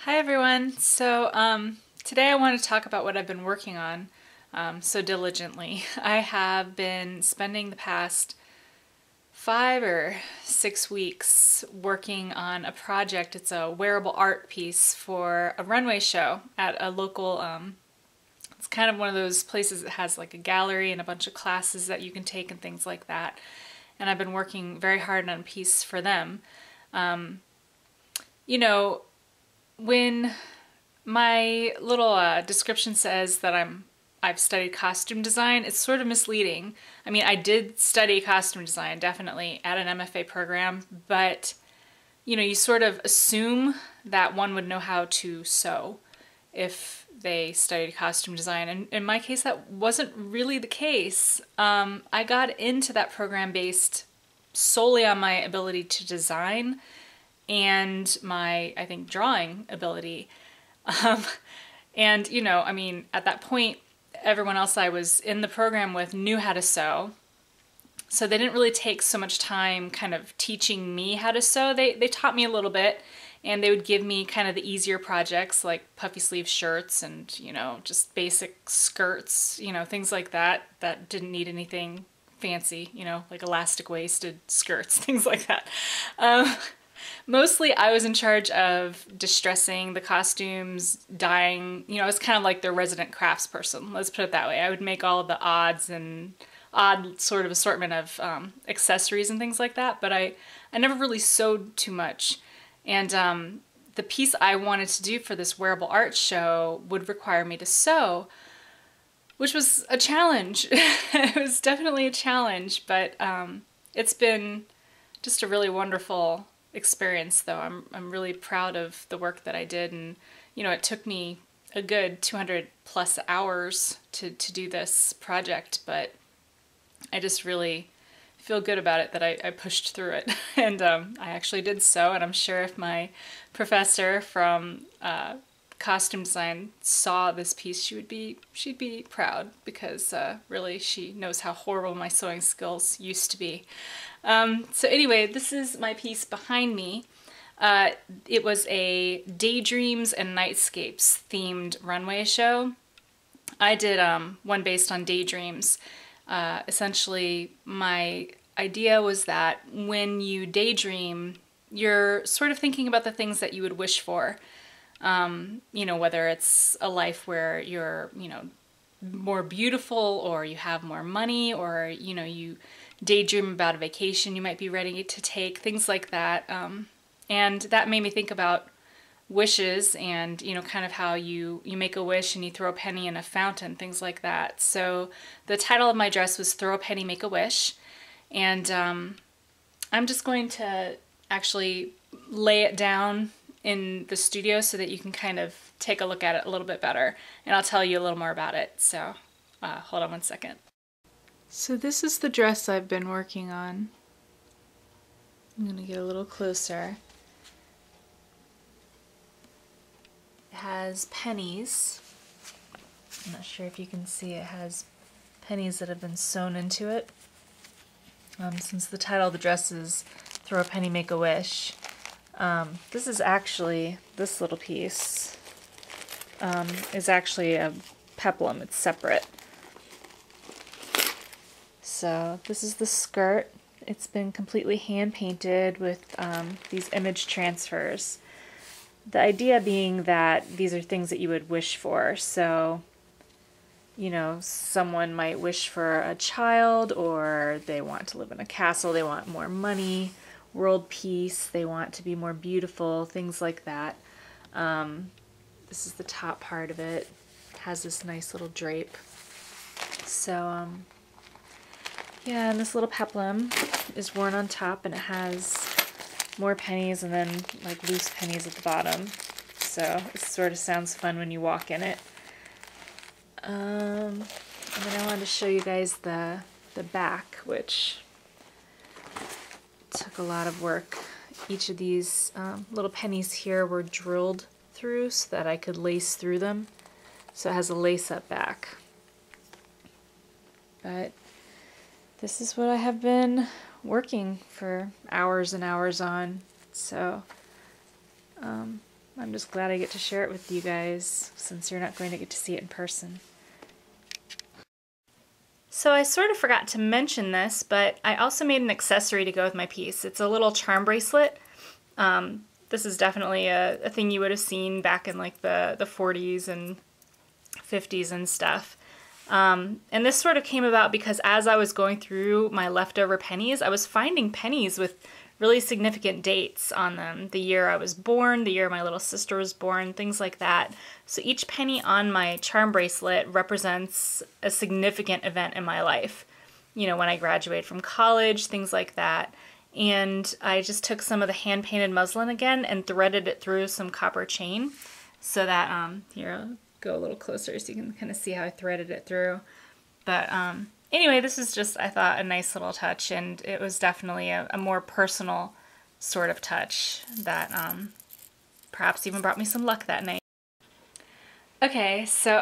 Hi everyone. Today I want to talk about what I've been working on so diligently. I have been spending the past 5 or 6 weeks working on a project. It's a wearable art piece for a runway show at a local, it's kind of one of those places that has like a gallery and a bunch of classes that you can take and things like that. And I've been working very hard on a piece for them. You know, when my little description says that I've studied costume design, it's sort of misleading. I mean, I did study costume design, definitely, at an MFA program, but you sort of assume that one would know how to sew if they studied costume design. And in my case, that wasn't really the case. I got into that program based solely on my ability to design and my, I think, drawing ability. I mean, at that point, everyone else I was in the program with knew how to sew. So they didn't really take so much time kind of teaching me how to sew. They taught me a little bit, and they would give me kind of the easier projects like puffy sleeve shirts and, just basic skirts, things like that that didn't need anything fancy, like elastic waisted skirts, things like that. Mostly I was in charge of distressing the costumes, dyeing, I was kind of like their resident crafts person, let's put it that way. I would make all of the odds and odd sort of assortment of accessories and things like that, but I never really sewed too much. And the piece I wanted to do for this wearable art show would require me to sew, which was a challenge. It was definitely a challenge, but it's been just a really wonderful experience, though. I'm really proud of the work that I did, and it took me a good 200 plus hours to do this project, but I just really feel good about it that I pushed through it. And I actually did sew, and I'm sure if my professor from costume design saw this piece, she'd be proud, because really she knows how horrible my sewing skills used to be. So anyway, this is my piece behind me. It was a daydreams and nightscapes themed runway show. I did one based on daydreams. Essentially, my idea was that when you daydream, you're sort of thinking about the things that you would wish for. Whether it's a life where you're, more beautiful, or you have more money, or, you daydream about a vacation you might be ready to take, things like that. And that made me think about wishes and, kind of how you make a wish and you throw a penny in a fountain, things like that. So the title of my dress was Throw a Penny, Make a Wish. And I'm just going to actually lay it down in the studio so that you can kind of take a look at it a little bit better, and I'll tell you a little more about it. So hold on one second. So this is the dress I've been working on. I'm gonna get a little closer. It has pennies. I'm not sure if you can see, it has pennies that have been sewn into it. Since the title of the dress is Throw a Penny, Make a Wish, this is actually, this little piece is actually a peplum. It's separate. So this is the skirt. It's been completely hand painted with these image transfers. The idea being that these are things that you would wish for. So, someone might wish for a child, or they want to live in a castle, they want more money, world peace, they want to be more beautiful, things like that. This is the top part of it. It has this nice little drape. So, yeah, and this little peplum is worn on top, and it has more pennies and then like loose pennies at the bottom. So it sort of sounds fun when you walk in it. And then I wanted to show you guys the back, which took a lot of work. Each of these little pennies here were drilled through so that I could lace through them. So it has a lace-up back. But this is what I have been working for hours and hours on. So I'm just glad I get to share it with you guys since you're not going to get to see it in person. So I sort of forgot to mention this, but I also made an accessory to go with my piece. It's a little charm bracelet. This is definitely a thing you would have seen back in like the 40s and 50s and stuff. And this sort of came about because as I was going through my leftover pennies, I was finding pennies with really significant dates on them. The year I was born, the year my little sister was born, things like that. So each penny on my charm bracelet represents a significant event in my life. You know, when I graduated from college, things like that. And I just took some of the hand-painted muslin again and threaded it through some copper chain so that, here, I'll go a little closer so you can kind of see how I threaded it through. But anyway, this is just, I thought, a nice little touch, and it was definitely a more personal sort of touch that perhaps even brought me some luck that night. Okay, so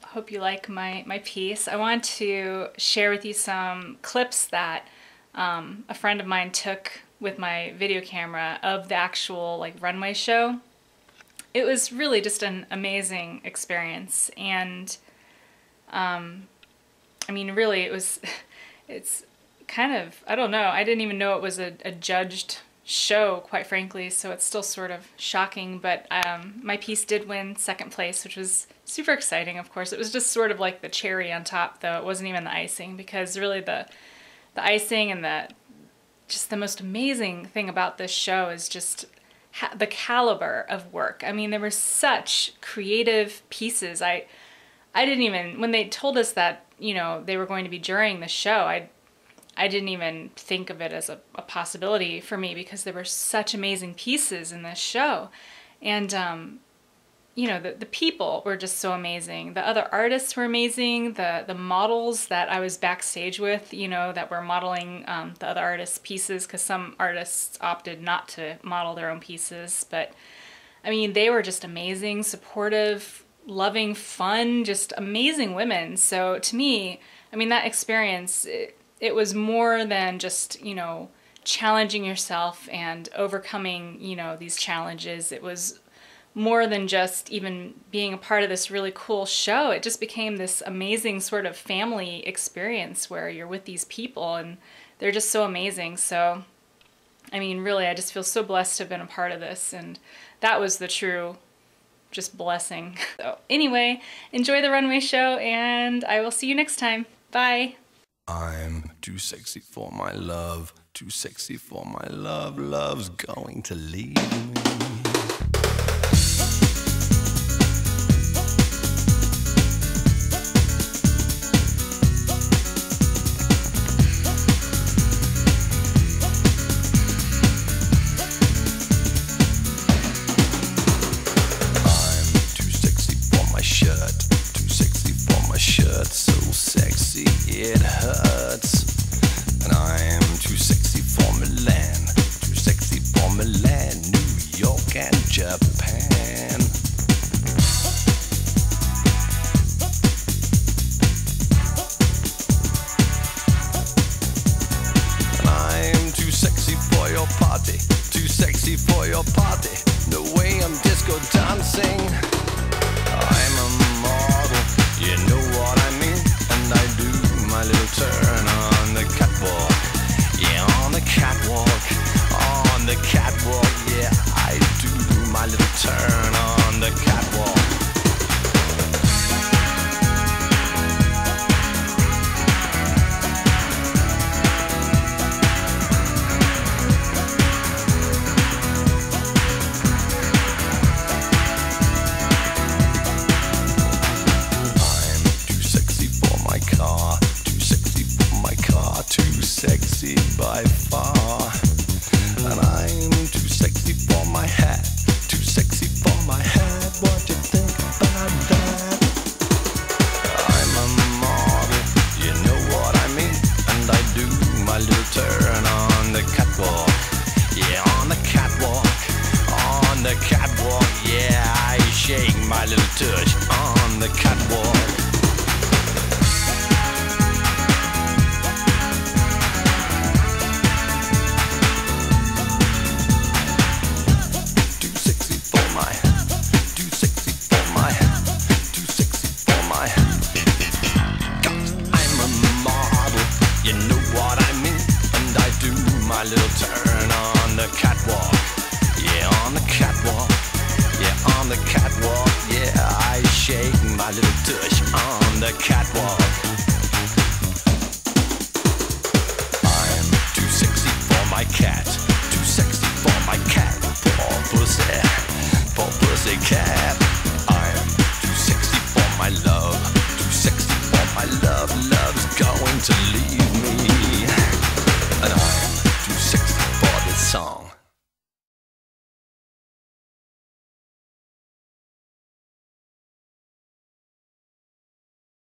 hope you like my piece. I want to share with you some clips that a friend of mine took with my video camera of the actual like runway show. It was really just an amazing experience, and I mean, really, it's kind of, I don't know, I didn't even know it was a judged show, quite frankly, so it's still sort of shocking, but my piece did win second place, which was super exciting, of course. It was just sort of like the cherry on top, though. It wasn't even the icing, because really the icing and just the most amazing thing about this show is just the caliber of work. I mean, there were such creative pieces. I didn't even, when they told us that, you know, they were going to be during the show, I didn't even think of it as a possibility for me, because there were such amazing pieces in this show. And, you know, the people were just so amazing. The other artists were amazing. The models that I was backstage with, you know, that were modeling the other artists' pieces, because some artists opted not to model their own pieces. But, I mean, they were just amazing, supportive, loving, fun, just amazing women. So to me, I mean, that experience, it was more than just, you know, challenging yourself and overcoming, you know, these challenges. It was more than just even being a part of this really cool show. It just became this amazing sort of family experience where you're with these people and they're just so amazing. So, I mean, really, I just feel so blessed to have been a part of this, and that was the true just blessing. So anyway, enjoy the runway show, and I will see you next time. Bye. I'm too sexy for my love, too sexy for my love, love's going to leave me. So sexy it hurts, and I am too sexy for Milan, too sexy for Milan, New York and Japan. And I am too sexy for your party, too sexy for your party, the way I'm disco dancing. I'm a model, you know what I mean, and I do my little turn on the catwalk. Yeah, on the catwalk, on the catwalk. Yeah, I do my little turn on the catwalk. Sexy by far, and I'm too sexy for my hat, too sexy for my hat. What do you think about that? I'm a model, you know what I mean, and I do my little turn on the catwalk. Yeah, on the catwalk, on the catwalk. Yeah, I shake my little tush on the catwalk. turn on the catwalk. Yeah, on the catwalk. Yeah, on the catwalk. Yeah, I shake my little tush on the catwalk.